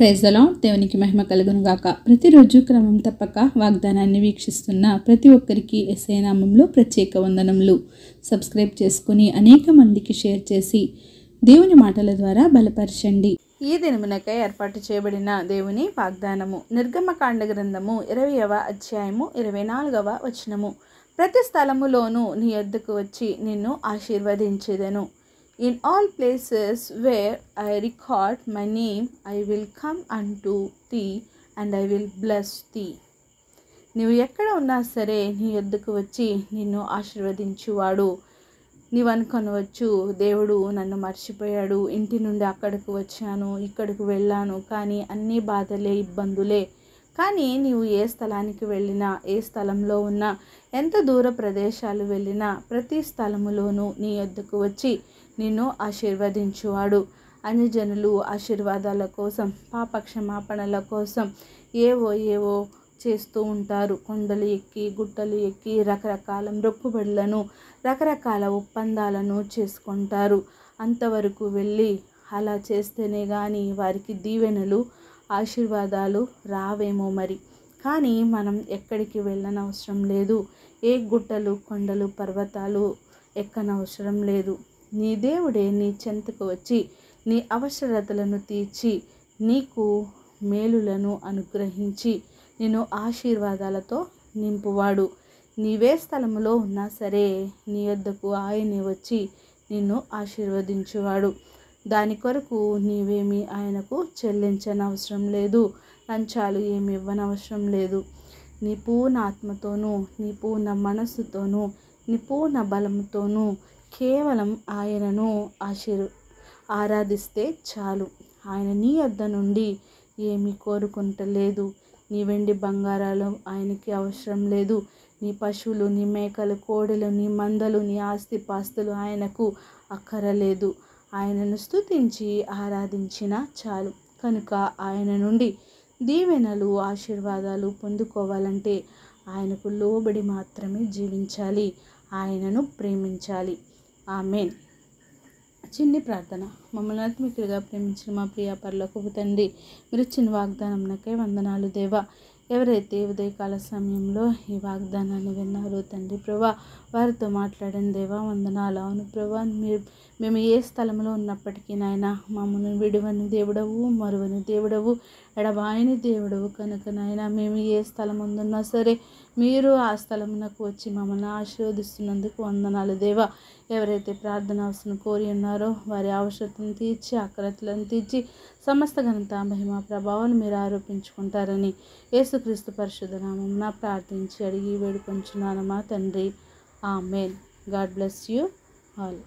Praise the lord. దేవునికి మహిమ కలుగును గాక. ప్రతిరోజు క్రమం తప్పక వాగ్దానాన్ని వీక్షిస్తున్న ప్రతి ఒక్కరికి యేసయ్య నామములో ప్రత్యేక వందనములు. సబ్స్క్రైబ్ చేసుకుని అనేక మందికి షేర్ చేసి దేవుని మాటల ద్వారా బలపరచండి. ఈ దినమునకై ఏర్పాటు చేయబడిన దేవుని వాగ్దానము నిర్గమకాండ గ్రంథము 20వ అధ్యాయము 24వ వచనము. ప్రతి స్థలములోనూ నీ యొద్దకు వచ్చి నిన్ను ఆశీర్వదించెదను. In all places where I record my name, I will come unto thee and I will bless thee. నీవు ఎక్కడ ఉన్నా సరే నీ యొద్దకు వచ్చి నిన్ను ఆశీర్వదించువాడు. నీవు అనుకొనవచ్చు, దేవుడు నన్ను మర్చిపోయాడు, ఇంటి నుండి అక్కడికి వచ్చాను, ఇక్కడికి వెళ్ళాను, కానీ అన్ని బాధలే, ఇబ్బందులే. కానీ నీవు ఏ స్థలానికి వెళ్ళినా, ఏ స్థలంలో ఉన్నా, ఎంత దూర ప్రదేశాలు వెళ్ళినా ప్రతి స్థలములోనూ నీ యొద్దకు వచ్చి నిన్ను ఆశీర్వదించువాడు. అన్యజనులు ఆశీర్వాదాల కోసం, పాప క్షమాపణల కోసం ఏవో చేస్తూ ఉంటారు. కొండలు ఎక్కి, గుట్టలు ఎక్కి రకరకాల మొక్కుబడులను, రకరకాల ఒప్పందాలను చేసుకుంటారు. అంతవరకు వెళ్ళి అలా చేస్తేనే కానీ వారికి దీవెనలు, ఆశీర్వాదాలు రావేమో మరి. కానీ మనం ఎక్కడికి వెళ్ళనవసరం లేదు. ఏ గుట్టలు, కొండలు, పర్వతాలు ఎక్కనవసరం లేదు. నీ దేవుడే నీ చెంతకు వచ్చి నీ అవసరతలను తీర్చి నీకు మేలులను అనుగ్రహించి నిన్ను ఆశీర్వాదాలతో నింపువాడు. నీవే స్థలములో ఉన్నా సరే నీ యొద్దకు ఆయనే వచ్చి నిన్ను ఆశీర్వదించువాడు. దాని కొరకు నీవేమీ ఆయనకు చెల్లించనవసరం లేదు. లంచాలు ఏమి ఇవ్వనవసరం లేదు. నీ పూర్ణ ఆత్మతోనూ, నీ పూర్ణ మనస్సుతోనూ, నీ పూర్ణ బలముతోనూ కేవలం ఆయనను ఆరాధిస్తే చాలు. ఆయన నీ యొద్ద నుండి ఏమీ కోరుకుంటలేదు. నీ వెండి బంగారాలు ఆయనకి అవసరం లేదు. నీ పశువులు, నీ మేకలు, కోడెలు, నీ మందలు, నీ ఆస్తిపాస్తులు ఆయనకు అక్కరలేదు. ఆయనను స్తుతించి ఆరాధించినా చాలు. కనుక ఆయన నుండి దీవెనలు, ఆశీర్వాదాలు పొందుకోవాలంటే ఆయనకు లోబడి మాత్రమే జీవించాలి. ఆయనను ప్రేమించాలి. ఆమేన్. చిన్ని ప్రార్థన. మమ్మల్ని ఆత్మికులుగా ప్రేమించిన మా ప్రియ పరలోకపు తండ్రి, మీరు ఇచ్చిన వాగ్దానంకై వందనాలు దేవా. ఎవరైతే ఉదయకాల సమయంలో ఈ వాగ్దానాన్ని విన్నారో తండ్రి ప్రభా, వారితో మాట్లాడండి దేవా. వందనాలు. అవును ప్రభా, మేము ఏ స్థలంలో ఉన్నప్పటికీ నాయన మమ్మల్ని విడువని దేవుడవు, మరువని దేవుడవు, ఎడబాయని దేవుడవు. కనుక నాయన మేము ఏ స్థలం ఉందున్నా సరే మీరు ఆ స్థలమునకు వచ్చి మమ్మల్ని ఆశీర్వదిస్తున్నందుకు వందనాలు దేవా. ఎవరైతే ప్రార్థన అవసరం కోరి ఉన్నారో వారి అవసరతను తీర్చి, ఆకరతలను తీర్చి సమస్త ఘనత, మహిమ, ప్రభావాలు మీరు ఆరోపించుకుంటారని యేసుక్రీస్తు పరిశుద్ధ నామమున ప్రార్థించి అడిగి వేడుకొంచున్నాను మా తండ్రి. Amen. God bless you all.